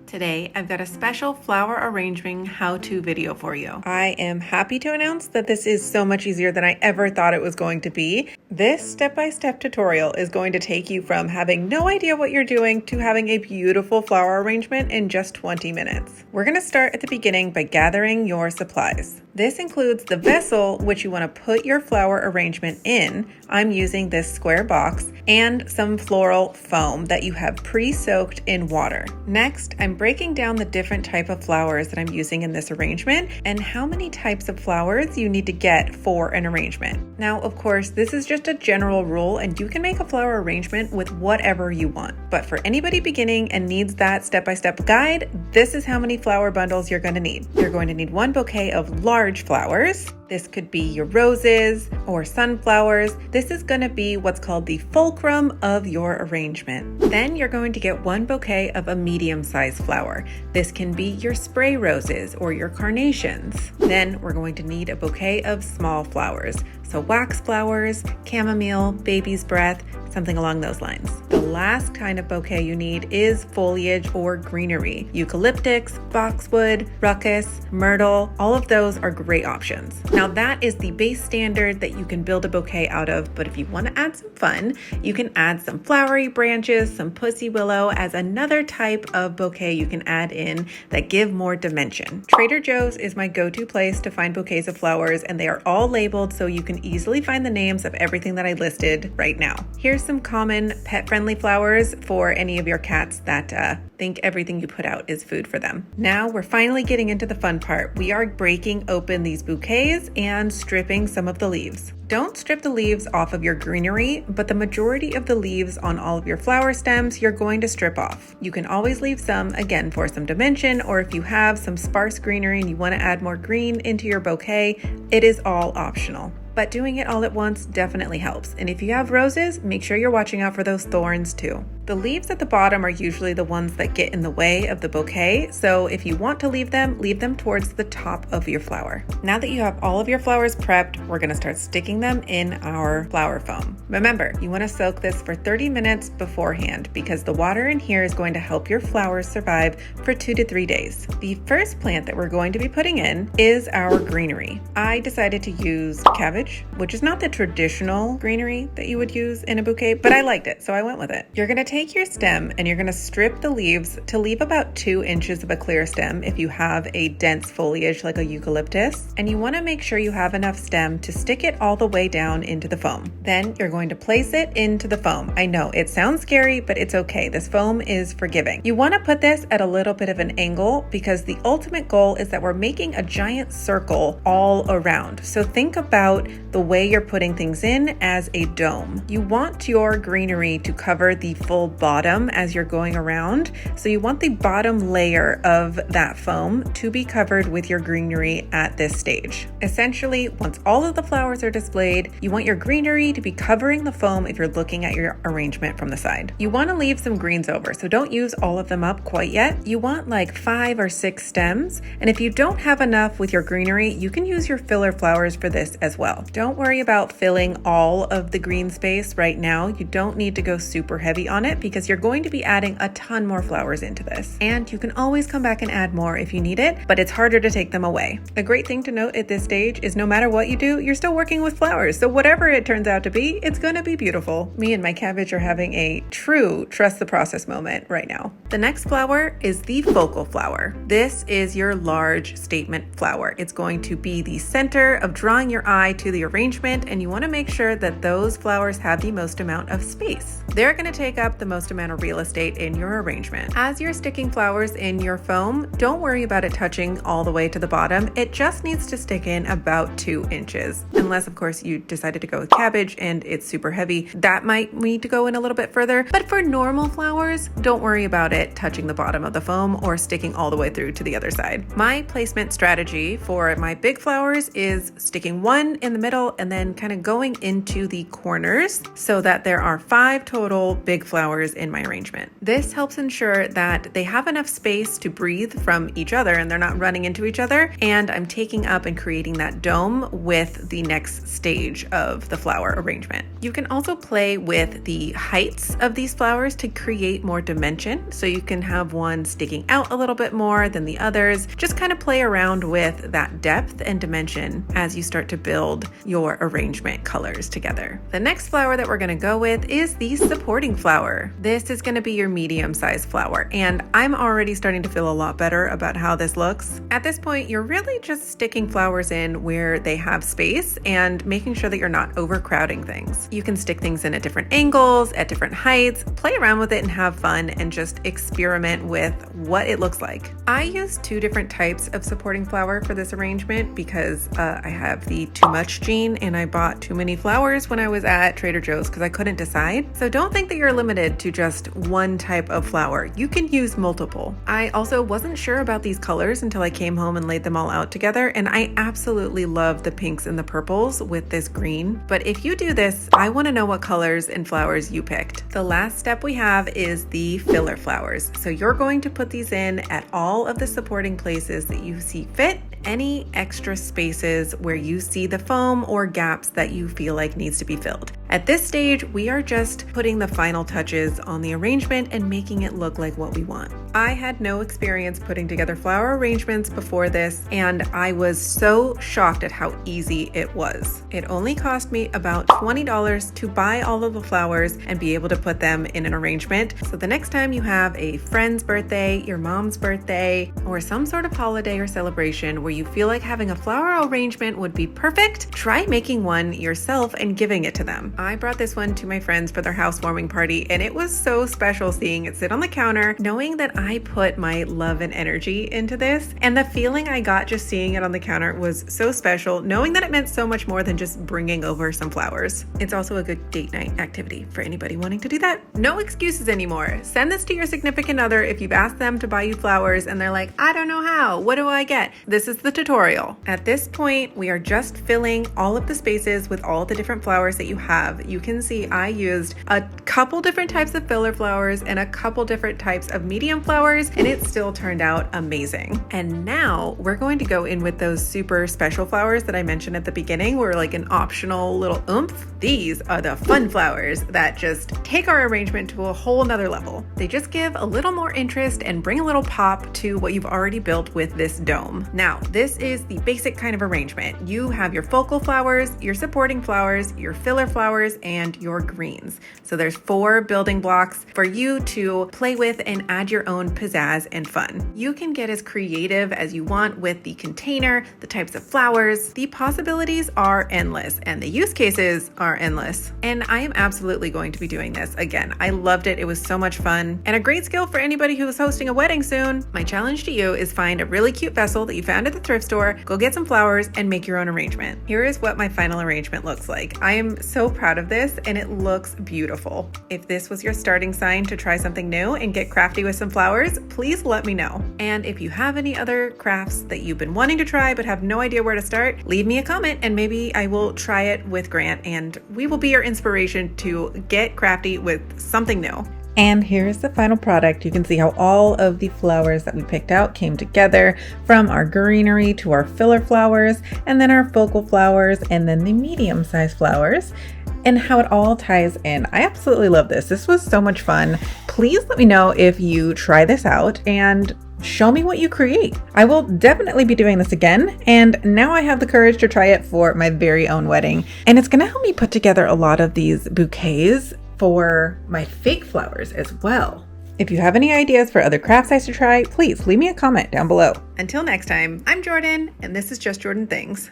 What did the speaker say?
Today, I've got a special flower arranging how-to video for you. I am happy to announce that this is so much easier than I ever thought it was going to be. This step-by-step tutorial is going to take you from having no idea what you're doing to having a beautiful flower arrangement in just 20 minutes. We're going to start at the beginning by gathering your supplies. This includes the vessel which you want to put your flower arrangement in. I'm using this square box and some floral foam that you have pre-soaked in water. Next, I'm breaking down the different type of flowers that I'm using in this arrangement and how many types of flowers you need to get for an arrangement. Now, of course, this is just a general rule and you can make a flower arrangement with whatever you want. But for anybody beginning and needs that step-by-step guide, this is how many flower bundles you're going to need. You're going to need one bouquet of large flowers. This could be your roses or sunflowers. This is going to be what's called the fulcrum of your arrangement. Then you're going to get one bouquet of a medium-sized flower. This can be your spray roses or your carnations. Then we're going to need a bouquet of small flowers. So wax flowers, chamomile, baby's breath, something along those lines. The last kind of bouquet you need is foliage or greenery. Eucalyptus, boxwood, ruckus, myrtle, all of those are great options. Now that is the base standard that you can build a bouquet out of, but if you want to add some fun, you can add some flowery branches, some pussy willow as another type of bouquet you can add in that give more dimension. Trader Joe's is my go-to place to find bouquets of flowers, and they are all labeled so you can easily find the names of everything that I listed right now. Here's some common pet-friendly flowers for any of your cats that think everything you put out is food for them. Now we're finally getting into the fun part. We are breaking open these bouquets and stripping some of the leaves. Don't strip the leaves off of your greenery, but the majority of the leaves on all of your flower stems you're going to strip off. You can always leave some, again, for some dimension, or if you have some sparse greenery and you want to add more green into your bouquet, it is all optional. But doing it all at once definitely helps. And if you have roses, make sure you're watching out for those thorns too. The leaves at the bottom are usually the ones that get in the way of the bouquet, so if you want to leave them towards the top of your flower. Now that you have all of your flowers prepped, we're going to start sticking them in our flower foam. Remember, you want to soak this for 30 minutes beforehand because the water in here is going to help your flowers survive for 2 to 3 days. The first plant that we're going to be putting in is our greenery. I decided to use cabbage, which is not the traditional greenery that you would use in a bouquet, but I liked it, so I went with it. You're going to take your stem and you're going to strip the leaves to leave about 2 inches of a clear stem if you have a dense foliage like a eucalyptus, and you want to make sure you have enough stem to stick it all the way down into the foam. Then you're going to place it into the foam. I know it sounds scary, but it's okay. This foam is forgiving. You want to put this at a little bit of an angle because the ultimate goal is that we're making a giant circle all around. So think about the way you're putting things in as a dome. You want your greenery to cover the full bottom as you're going around. So you want the bottom layer of that foam to be covered with your greenery at this stage. Essentially, once all of the flowers are displayed, you want your greenery to be covering the foam if you're looking at your arrangement from the side. You want to leave some greens over, so don't use all of them up quite yet. You want like 5 or 6 stems, and if you don't have enough with your greenery, you can use your filler flowers for this as well. Don't worry about filling all of the green space right now. You don't need to go super heavy on it because you're going to be adding a ton more flowers into this. And you can always come back and add more if you need it, but it's harder to take them away. A great thing to note at this stage is no matter what you do, you're still working with flowers. So whatever it turns out to be, it's going to be beautiful. Me and my cabbage are having a true trust the process moment right now. The next flower is the focal flower. This is your large statement flower. It's going to be the center of drawing your eye to the arrangement, and you want to make sure that those flowers have the most amount of space. They're going to take up the most amount of real estate in your arrangement. As you're sticking flowers in your foam, don't worry about it touching all the way to the bottom. It just needs to stick in about 2 inches. Unless, of course, you decided to go with cabbage and it's super heavy. That might need to go in a little bit further. But for normal flowers, don't worry about it touching the bottom of the foam or sticking all the way through to the other side. My placement strategy for my big flowers is sticking one in the middle and then kind of going into the corners so that there are 5 total big flowers flowers in my arrangement. This helps ensure that they have enough space to breathe from each other and they're not running into each other. And I'm taking up and creating that dome with the next stage of the flower arrangement. You can also play with the heights of these flowers to create more dimension. So you can have one sticking out a little bit more than the others. Just kind of play around with that depth and dimension as you start to build your arrangement colors together. The next flower that we're going to go with is the supporting flower. This is going to be your medium-sized flower, and I'm already starting to feel a lot better about how this looks. At this point, you're really just sticking flowers in where they have space and making sure that you're not overcrowding things. You can stick things in at different angles, at different heights, play around with it and have fun and just experiment with what it looks like. I used two different types of supporting flower for this arrangement because I have the too much gene and I bought too many flowers when I was at Trader Joe's because I couldn't decide. So don't think that you're limited to just one type of flower. You can use multiple. I also wasn't sure about these colors until I came home and laid them all out together, and I absolutely love the pinks and the purples with this green. But if you do this, I want to know what colors and flowers you picked. The last step we have is the filler flowers. So you're going to put these in at all of the supporting places that you see fit, any extra spaces where you see the foam or gaps that you feel like needs to be filled. At this stage, we are just putting the final touches on the arrangement and making it look like what we want. I had no experience putting together flower arrangements before this, and I was so shocked at how easy it was. It only cost me about $20 to buy all of the flowers and be able to put them in an arrangement. So the next time you have a friend's birthday, your mom's birthday, or some sort of holiday or celebration where you feel like having a flower arrangement would be perfect, try making one yourself and giving it to them. I brought this one to my friends for their housewarming party, and it was so special seeing it sit on the counter, knowing that I put my love and energy into this, and the feeling I got just seeing it on the counter was so special, knowing that it meant so much more than just bringing over some flowers. It's also a good date night activity for anybody wanting to do that. No excuses anymore. Send this to your significant other if you've asked them to buy you flowers and they're like, I don't know how, what do I get? This is the tutorial. At this point, we are just filling all of the spaces with all the different flowers that you have. You can see I used a couple different types of filler flowers and a couple different types of medium flowers, and it still turned out amazing. And now we're going to go in with those super special flowers that I mentioned at the beginning were like an optional little oomph. These are the fun flowers that just take our arrangement to a whole nother level. They just give a little more interest and bring a little pop to what you've already built with this dome. Now, this is the basic kind of arrangement. You have your focal flowers, your supporting flowers, your filler flowers, and your greens. So there's 4 building blocks for you to play with and add your own pizzazz and fun. You can get as creative as you want with the container, the types of flowers. The possibilities are endless and the use cases are endless. And I am absolutely going to be doing this again. I loved it. It was so much fun and a great skill for anybody who is hosting a wedding soon. My challenge to you is find a really cute vessel that you found at the thrift store, go get some flowers and make your own arrangement. Here is what my final arrangement looks like. I am so proud of this and it looks beautiful. If this was your starting sign to try something new and get crafty with some flowers, please let me know. And if you have any other crafts that you've been wanting to try but have no idea where to start, leave me a comment and maybe I will try it with Grant and we will be your inspiration to get crafty with something new. And here's the final product. You can see how all of the flowers that we picked out came together, from our greenery to our filler flowers, and then our focal flowers, and then the medium-sized flowers, and how it all ties in. I absolutely love this. This was so much fun. Please let me know if you try this out and show me what you create. I will definitely be doing this again, and now I have the courage to try it for my very own wedding. And it's gonna help me put together a lot of these bouquets for my fake flowers as well. If you have any ideas for other crafts I should try, please leave me a comment down below. Until next time, I'm Jordan, and this is Just Jordan Things.